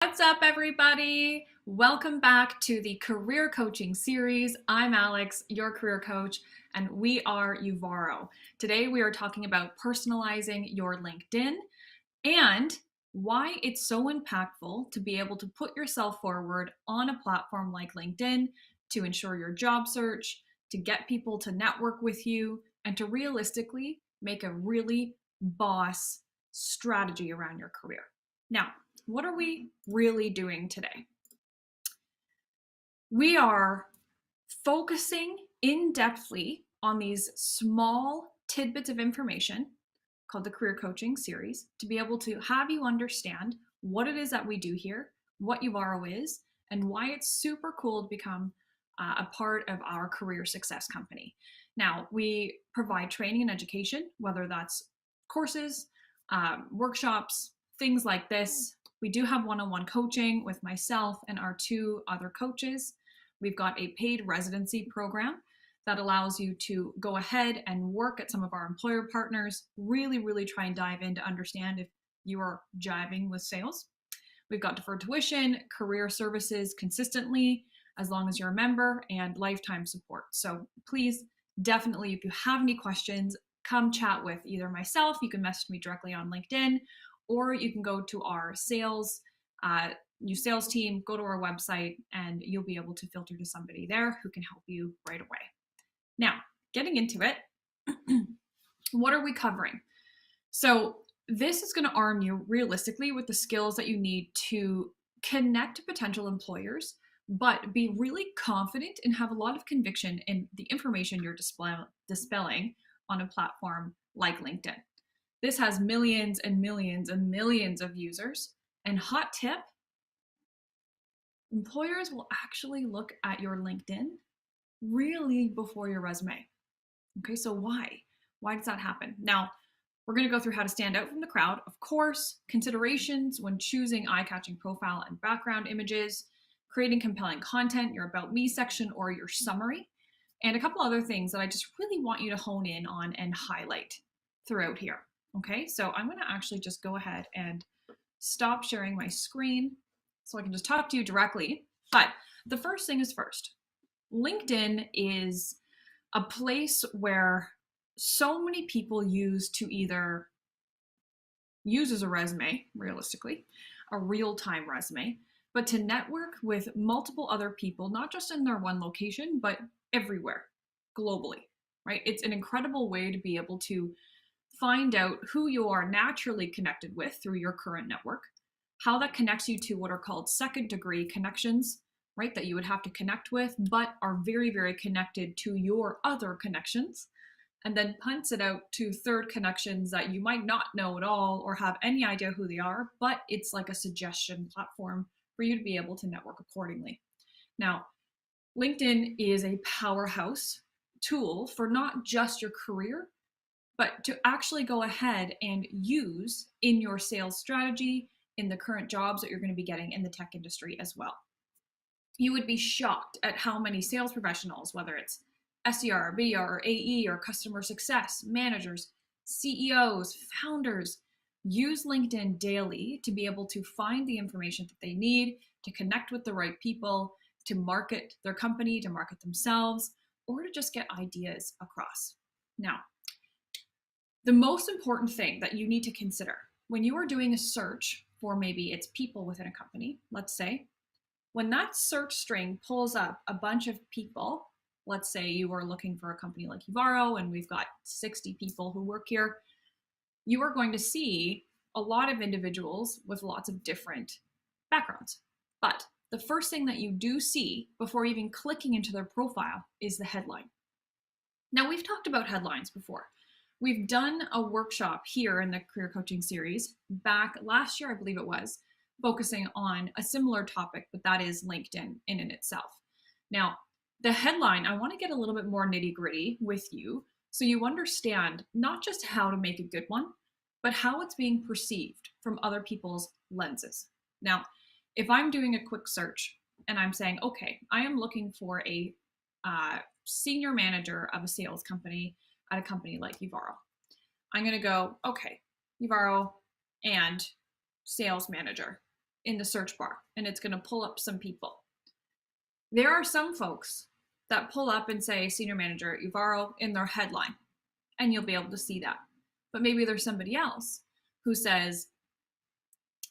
What's up, everybody? Welcome back to the career coaching series. I'm Alex, your career coach, and we are Uvaro. Today, we are talking about personalizing your LinkedIn and why it's so impactful to be able to put yourself forward on a platform like LinkedIn to ensure your job search, to get people to network with you, and to realistically make a really boss strategy around your career. Now, what are we really doing today? We are focusing in-depthly on these small tidbits of information called the Career Coaching Series to be able to have you understand what it is that we do here, what Uvaro is, and why it's super cool to become a part of our career success company. Now, we provide training and education, whether that's courses, workshops, things like this. We do have one-on-one coaching with myself and our two other coaches. We've got a paid residency program that allows you to go ahead and work at some of our employer partners, really try and dive in to understand if you are jiving with sales. We've got deferred tuition, career services consistently, as long as you're a member, and lifetime support. So please, definitely, if you have any questions, come chat with either myself, you can message me directly on LinkedIn, or you can go to our new sales team, go to our website, and you'll be able to filter to somebody there who can help you right away. Now, getting into it, what are we covering? So this is going to arm you realistically with the skills that you need to connect to potential employers, but be really confident and have a lot of conviction in the information you're dispelling on a platform like LinkedIn. This has millions and millions and millions of users. And hot tip, employers will actually look at your LinkedIn really before your resume. Okay, so why? Why does that happen? Now, we're going to go through how to stand out from the crowd, of course, considerations when choosing eye-catching profile and background images, creating compelling content, your About Me section, or your summary, and a couple other things that I just really want you to hone in on and highlight throughout here. Okay, so I'm going to actually just go ahead and stop sharing my screen so I can just talk to you directly. But the first thing is first. LinkedIn is a place where so many people use to either use as a resume, realistically, a real-time resume, but to network with multiple other people, not just in their one location, but everywhere, globally, right? It's an incredible way to be able to find out who you are naturally connected with through your current network, how that connects you to what are called second degree connections, right, that you would have to connect with, but are very connected to your other connections, and then punts it out to third connections that you might not know at all or have any idea who they are, but it's like a suggestion platform for you to be able to network accordingly. Now, LinkedIn is a powerhouse tool for not just your career, but to actually go ahead and use in your sales strategy, in the current jobs that you're going to be getting in the tech industry as well. You would be shocked at how many sales professionals, whether it's SDR, BDR, AE, or customer success, managers, CEOs, founders, use LinkedIn daily to be able to find the information that they need to connect with the right people, to market their company, to market themselves, or to just get ideas across. Now, the most important thing that you need to consider when you are doing a search for maybe it's people within a company, let's say, when that search string pulls up a bunch of people, let's say you are looking for a company like Uvaro and we've got 60 people who work here, you are going to see a lot of individuals with lots of different backgrounds. But the first thing that you do see before even clicking into their profile is the headline. Now, we've talked about headlines before. We've done a workshop here in the Career Coaching Series back last year, I believe it was, focusing on a similar topic, but that is LinkedIn in and itself. Now, the headline, I want to get a little bit more nitty-gritty with you so you understand not just how to make a good one, but how it's being perceived from other people's lenses. Now, if I'm doing a quick search and I'm saying, okay, I am looking for a senior manager of a sales company at a company like Uvaro, I'm going to go, okay, Uvaro and sales manager. in the search bar, and it's going to pull up some people. There are some folks that pull up and say senior manager at Uvaro in their headline, and you'll be able to see that. But maybe there's somebody else who says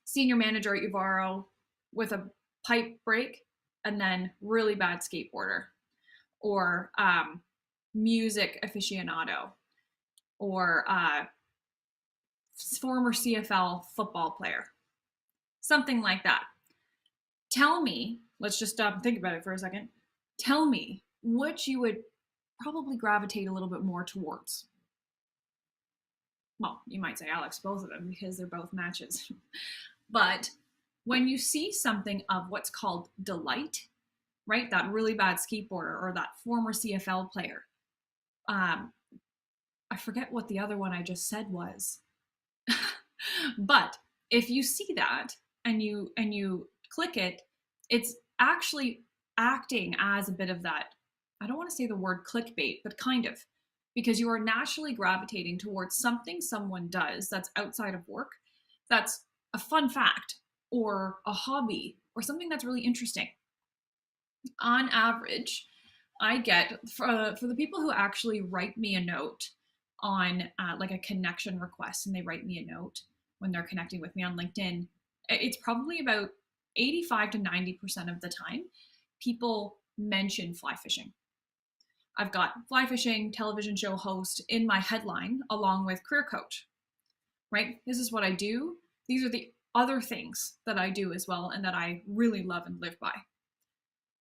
senior manager at Uvaro with a pipe break and then really bad skateboarder, or music aficionado, or former CFL football player, something like that. Tell me, let's just stop and think about it for a second. Tell me which you would probably gravitate a little bit more towards. Well, you might say, Alex, both of them, because they're both matches. But when you see something of what's called delight, right, that really bad skateboarder or that former CFL player, I forget what the other one I just said was. But if you see that and you click it, it's actually acting as a bit of that, I don't want to say the word clickbait, but kind of, because you are naturally gravitating towards something someone does that's outside of work, that's a fun fact or a hobby or something that's really interesting. On average, I get, for the people who actually write me a note on like a connection request, and they write me a note when they're connecting with me on LinkedIn, it's probably about 85 to 90% of the time people mention fly fishing. I've got fly fishing television show host in my headline along with career coach, right? This is what I do. These are the other things that I do as well and that I really love and live by.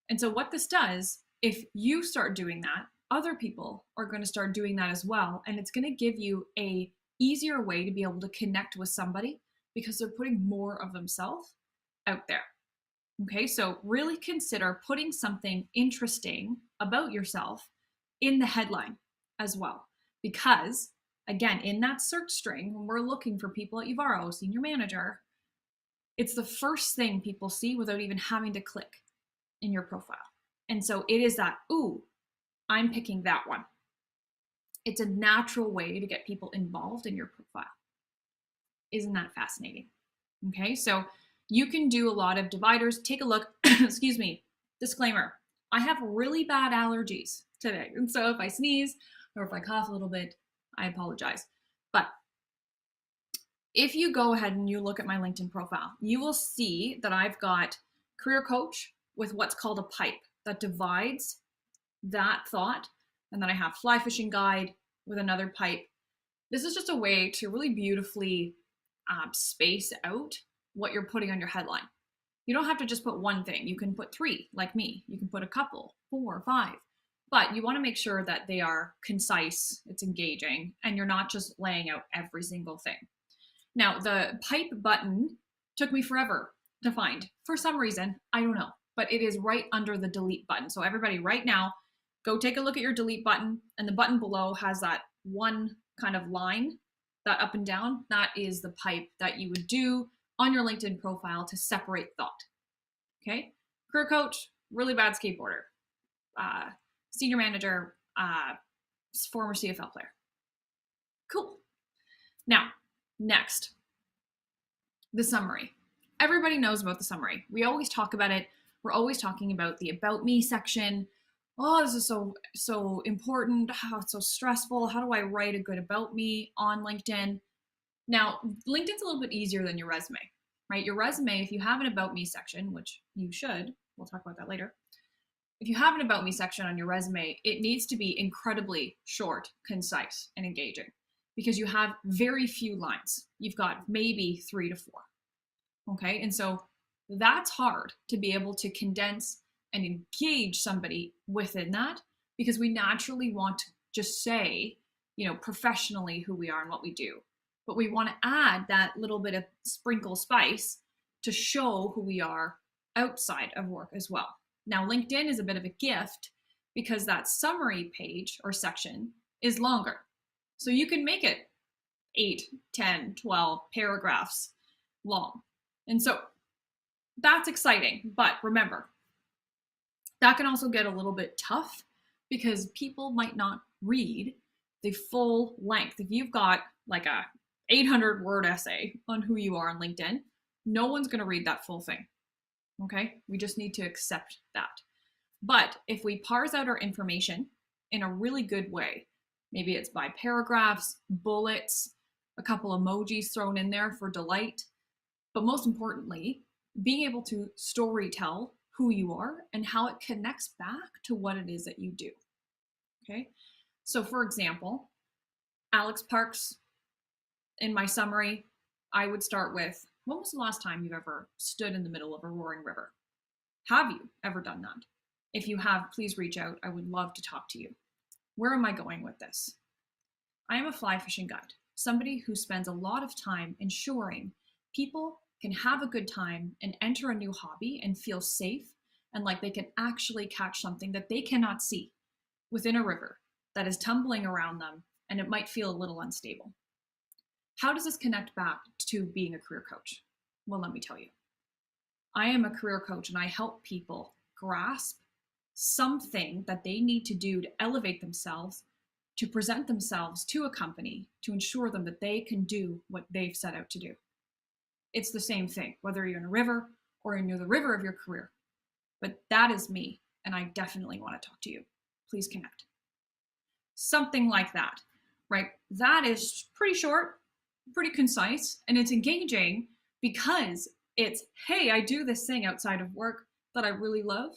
And so what this does, if you start doing that, other people are going to start doing that as well. And it's going to give you a easier way to be able to connect with somebody because they're putting more of themselves out there. Okay, so really consider putting something interesting about yourself in the headline as well. Because again, in that search string, when we're looking for people at Uvaro, senior manager, it's the first thing people see without even having to click in your profile. And so it is that, ooh, I'm picking that one. It's a natural way to get people involved in your profile. Isn't that fascinating? Okay, so you can do a lot of dividers. Take a look, excuse me, disclaimer, I have really bad allergies today. And so if I sneeze or if I cough a little bit, I apologize. But if you go ahead and you look at my LinkedIn profile, you will see that I've got career coach with what's called a pipe that divides that thought. And then I have fly fishing guide with another pipe. This is just a way to really beautifully space out what you're putting on your headline. You don't have to just put one thing. You can put 3, like me. You can put a couple, 4, 5. But you want to make sure that they are concise, it's engaging, and you're not just laying out every single thing. Now, the pipe button took me forever to find. For some reason, I don't know, but it is right under the delete button. So everybody right now, go take a look at your delete button, and the button below has that one kind of line, that up and down. That is the pipe that you would do on your LinkedIn profile to separate thought. Okay, career coach, really bad skateboarder, senior manager, former CFL player. Cool. Now, next, the summary. Everybody knows about the summary. We always talk about it. We're always talking about the about me section. Oh, this is so important. How it's so stressful. How do I write a good about me on LinkedIn? Now, LinkedIn's a little bit easier than your resume, right? Your resume, if you have an about me section, which you should, we'll talk about that later. If you have an about me section on your resume, it needs to be incredibly short, concise, and engaging because you have very few lines. You've got maybe 3 to 4. Okay, and so that's hard to be able to condense and engage somebody within that because we naturally want to just say, professionally who we are and what we do. But we want to add that little bit of sprinkle spice to show who we are outside of work as well. Now, LinkedIn is a bit of a gift because that summary page or section is longer. So you can make it 8, 10, 12 paragraphs long. And so that's exciting. But remember, that can also get a little bit tough because people might not read the full length. If you've got like a 800-word essay on who you are on LinkedIn, No one's going to read that full thing. Okay? We just need to accept that. But if we parse out our information in a really good way, maybe it's by paragraphs, bullets, a couple emojis thrown in there for delight, but most importantly, being able to story tell who you are and how it connects back to what it is that you do. Okay? So for example, Alex Parks, in my summary, I would start with, when was the last time you've ever stood in the middle of a roaring river? Have you ever done that? If you have, please reach out. I would love to talk to you. Where am I going with this? I am a fly fishing guide, somebody who spends a lot of time ensuring people can have a good time and enter a new hobby and feel safe and like they can actually catch something that they cannot see within a river that is tumbling around them and it might feel a little unstable. How does this connect back to being a career coach? Well, let me tell you. I am a career coach and I help people grasp something that they need to do to elevate themselves, to present themselves to a company, to ensure them that they can do what they've set out to do. It's the same thing, whether you're in a river or you're the river of your career. But that is me, and I definitely want to talk to you. Please connect. Something like that, right? That is pretty short, pretty concise, and it's engaging because it's, hey, I do this thing outside of work that I really love.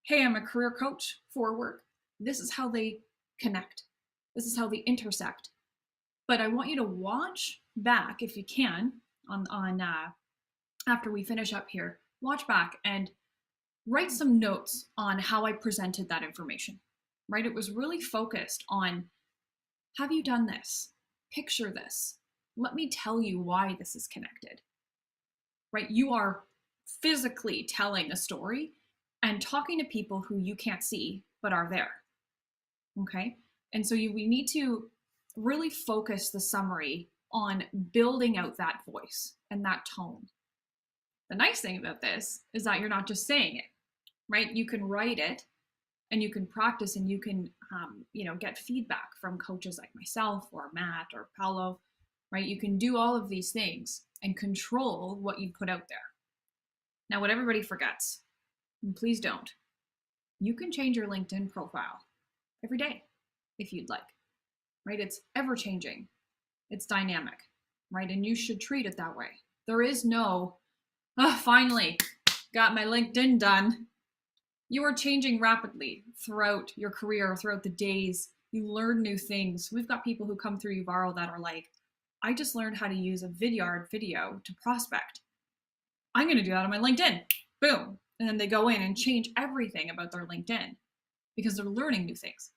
Hey, I'm a career coach for work. This is how they connect. This is how they intersect. But I want you to watch back, if you can, on after we finish up here, watch back and write some notes on how I presented that information, right? It was really focused on, have you done this? Picture this. Let me tell you why this is connected, right? You are physically telling a story and talking to people who you can't see but are there. Okay? And so we need to really focus the summary on building out that voice and that tone. The nice thing about this is that you're not just saying it, right? You can write it and you can practice and you can get feedback from coaches like myself or Matt or Paolo, right? You can do all of these things and control what you put out there. Now, what everybody forgets, and please don't, you can change your LinkedIn profile every day if you'd like, right? It's ever changing. It's dynamic, right? And you should treat it that way. There is no, finally got my LinkedIn done. You are changing rapidly throughout your career, throughout the days. You learn new things. We've got people who come through Uvaro that are like, I just learned how to use a Vidyard video to prospect. I'm going to do that on my LinkedIn. Boom. And then they go in and change everything about their LinkedIn because they're learning new things.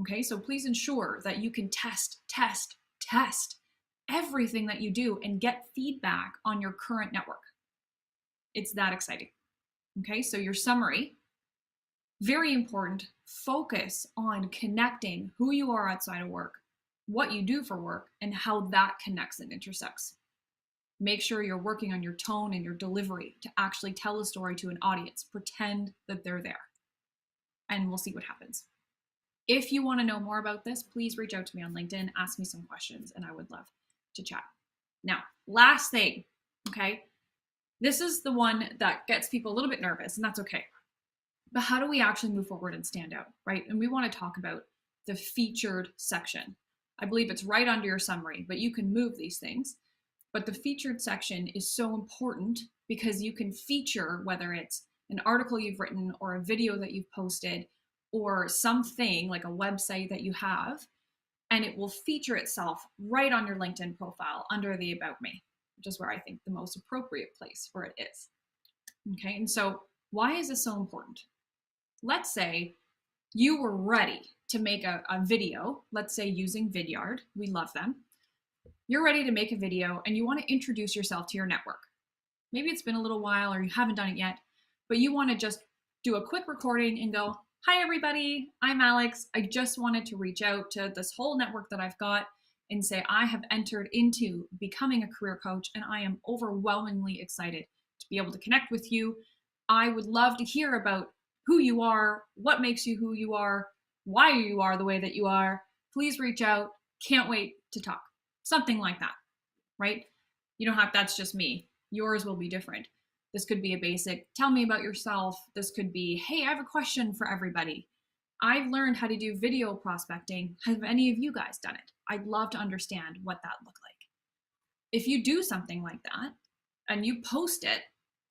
Okay, so please ensure that you can test everything that you do and get feedback on your current network. It's that exciting. Okay, so your summary, very important. Focus on connecting who you are outside of work, what you do for work, and how that connects and intersects. Make sure you're working on your tone and your delivery to actually tell a story to an audience. Pretend that they're there, and we'll see what happens. If you want to know more about this, please reach out to me on LinkedIn, ask me some questions, and I would love to chat. Now, last thing, okay? This is the one that gets people a little bit nervous, and that's okay. But how do we actually move forward and stand out, right? And we want to talk about the featured section. I believe it's right under your summary, but you can move these things. But the featured section is so important because you can feature, whether it's an article you've written or a video that you've posted or something like a website that you have, and it will feature itself right on your LinkedIn profile under the About Me, which is where I think the most appropriate place for it is. Okay, and so why is this so important? Let's say you were ready to make a video, let's say using Vidyard, we love them. You're ready to make a video and you want to introduce yourself to your network. Maybe it's been a little while or you haven't done it yet, but you want to just do a quick recording and go, hi everybody, I'm Alex. I just wanted to reach out to this whole network that I've got and say I have entered into becoming a career coach and I am overwhelmingly excited to be able to connect with you. I would love to hear about who you are, what makes you who you are, why you are the way that you are. Please reach out. Can't wait to talk. Something like that, right? You don't have, that's just me. Yours will be different. This could be a basic, tell me about yourself. This could be, hey, I have a question for everybody. I've learned how to do video prospecting. Have any of you guys done it? I'd love to understand what that looked like. If you do something like that and you post it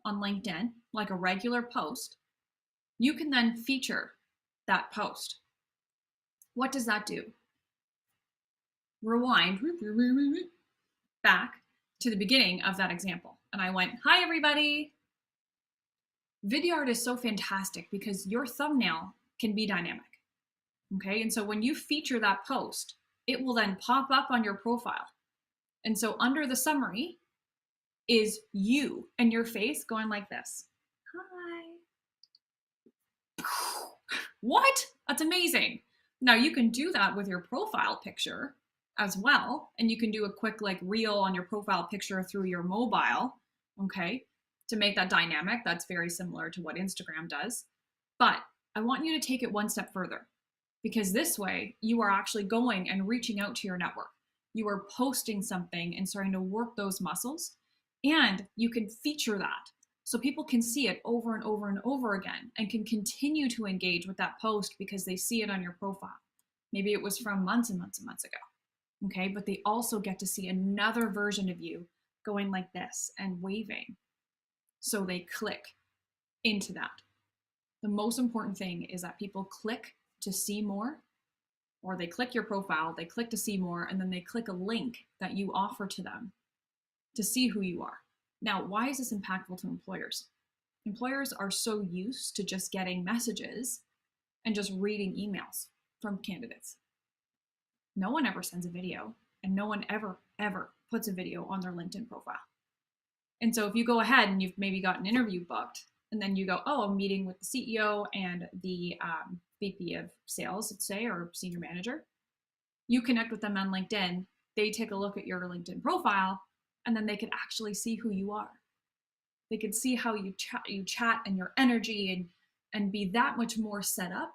on LinkedIn, like a regular post, you can then feature that post. What does that do? Rewind back to the beginning of that example. And I went, hi, everybody. Video art is so fantastic because your thumbnail can be dynamic. Okay, and so when you feature that post, it will then pop up on your profile. And so under the summary is you and your face going like this. Hi. What? That's amazing. Now you can do that with your profile picture as well. And you can do a quick like reel on your profile picture through your mobile, okay, to make that dynamic. That's very similar to what Instagram does. But I want you to take it one step further, because this way you are actually going and reaching out to your network. You are posting something and starting to work those muscles, and you can feature that so people can see it over and over and over again and can continue to engage with that post because they see it on your profile. Maybe it was from months and months and months ago, okay? But they also get to see another version of you going like this and waving. So they click into that. The most important thing is that people click to see more, or they click your profile, they click to see more, and then they click a link that you offer to them to see who you are. Now, why is this impactful to employers? Employers are so used to just getting messages and just reading emails from candidates. No one ever sends a video, and no one ever puts a video on their LinkedIn profile. And so if you go ahead and you've maybe got an interview booked, and then you go, oh, I'm meeting with the CEO and the VP of sales, let's say, or senior manager, you connect with them on LinkedIn, they take a look at your LinkedIn profile, and then they could actually see who you are. They could see how you chat and your energy, and be that much more set up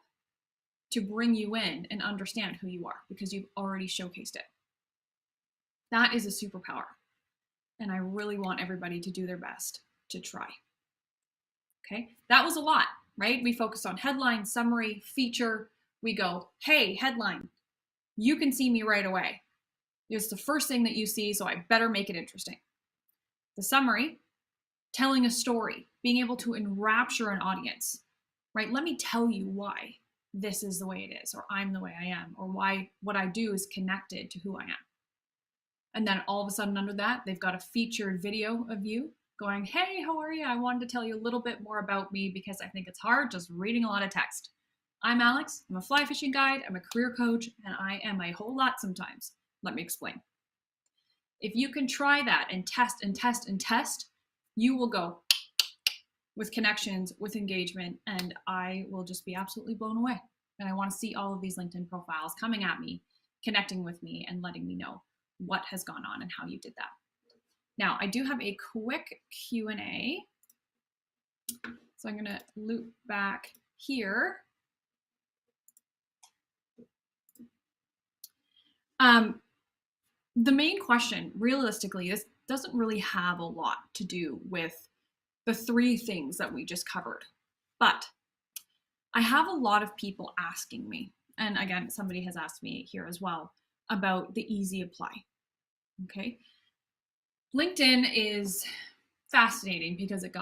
to bring you in and understand who you are because you've already showcased it. That is a superpower. And I really want everybody to do their best to try. Okay, that was a lot, right? We focused on headline, summary, feature. We go, hey, headline, you can see me right away. It's the first thing that you see, so I better make it interesting. The summary, telling a story, being able to enrapture an audience, right? Let me tell you why this is the way it is, or I'm the way I am, or why what I do is connected to who I am. And then all of a sudden under that, they've got a featured video of you going, hey, how are you? I wanted to tell you a little bit more about me because I think it's hard just reading a lot of text. I'm Alex, I'm a fly fishing guide, I'm a career coach, and I am a whole lot sometimes. Let me explain. If you can try that and test and test and test, you will go with connections, with engagement, and I will just be absolutely blown away. And I want to see all of these LinkedIn profiles coming at me, connecting with me, and letting me know what has gone on and how you did that. Now, I do have a quick Q&A. So I'm going to loop back here. The main question, realistically, this doesn't really have a lot to do with the three things that we just covered. But I have a lot of people asking me, and again, somebody has asked me here as well, about the easy apply. Okay. LinkedIn is fascinating because it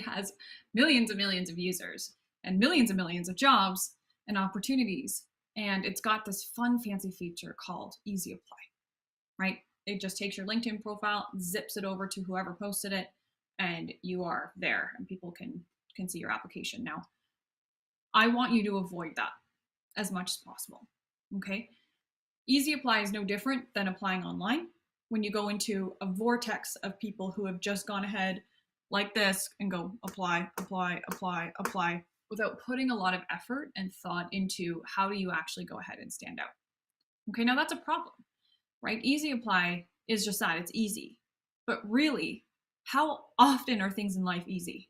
has millions and millions of users and millions of jobs and opportunities. And it's got this fun, fancy feature called Easy Apply, right? It just takes your LinkedIn profile, zips it over to whoever posted it, and you are there and people can see your application. Now, I want you to avoid that as much as possible, okay? Easy Apply is no different than applying online. When you go into a vortex of people who have just gone ahead like this and go apply, apply, apply, apply, without putting a lot of effort and thought into how do you actually go ahead and stand out. Okay, now that's a problem, right? Easy Apply is just that, it's easy. But really, how often are things in life easy?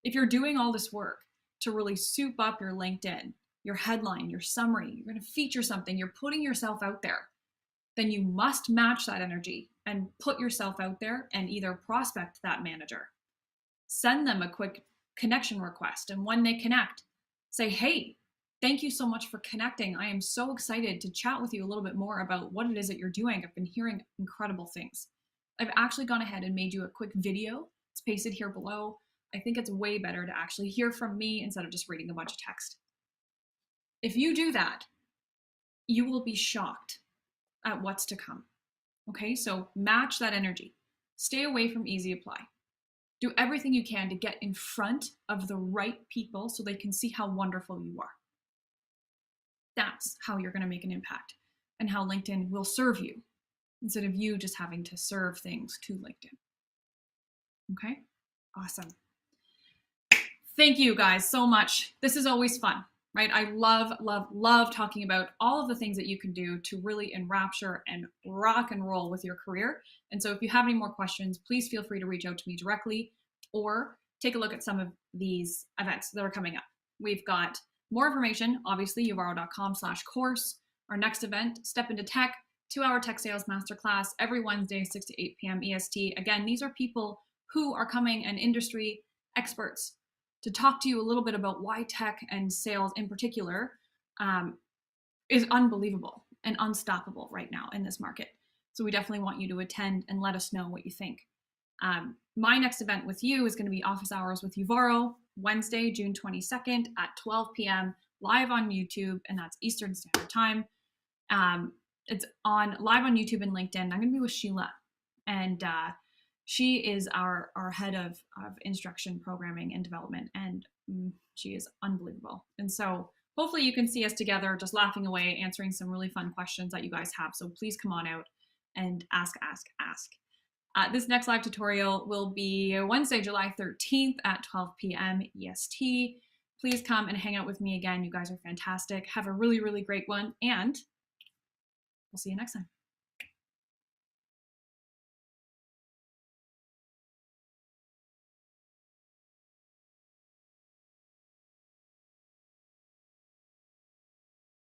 If you're doing all this work to really soup up your LinkedIn, your headline, your summary, you're going to feature something, you're putting yourself out there, then you must match that energy and put yourself out there and either prospect that manager, send them a quick connection request. And when they connect, say, hey, thank you so much for connecting. I am so excited to chat with you a little bit more about what it is that you're doing. I've been hearing incredible things. I've actually gone ahead and made you a quick video. It's pasted here below. I think it's way better to actually hear from me instead of just reading a bunch of text. If you do that, you will be shocked at what's to come. Okay, so match that energy. Stay away from easy apply. Do everything you can to get in front of the right people so they can see how wonderful you are. That's how you're going to make an impact and how LinkedIn will serve you instead of you just having to serve things to LinkedIn. Okay, awesome. Thank you guys so much. This is always fun, right? I love talking about all of the things that you can do to really enrapture and rock and roll with your career. And so if you have any more questions, please feel free to reach out to me directly or take a look at some of these events that are coming up. We've got more information, obviously, uvaro.com/course. Our next event, Step into Tech, 2-hour tech sales masterclass every Wednesday, 6 to 8 p.m. EST. Again, these are people who are coming and industry experts to talk to you a little bit about why tech and sales in particular is unbelievable and unstoppable right now in this market. So we definitely want you to attend and let us know what you think. My next event with you is going to be Office Hours with Uvaro, Wednesday, June 22nd at 12 p.m. live on YouTube, and that's Eastern Standard Time. It's on live on YouTube and LinkedIn. I'm going to be with Sheila, and she is our head of instruction, programming, and development, and she is unbelievable. And so hopefully you can see us together, just laughing away, answering some really fun questions that you guys have. So please come on out and ask. This next live tutorial will be Wednesday, July 13th at 12 p.m. EST. Please come and hang out with me again. You guys are fantastic. Have a really, really great one, and we'll see you next time.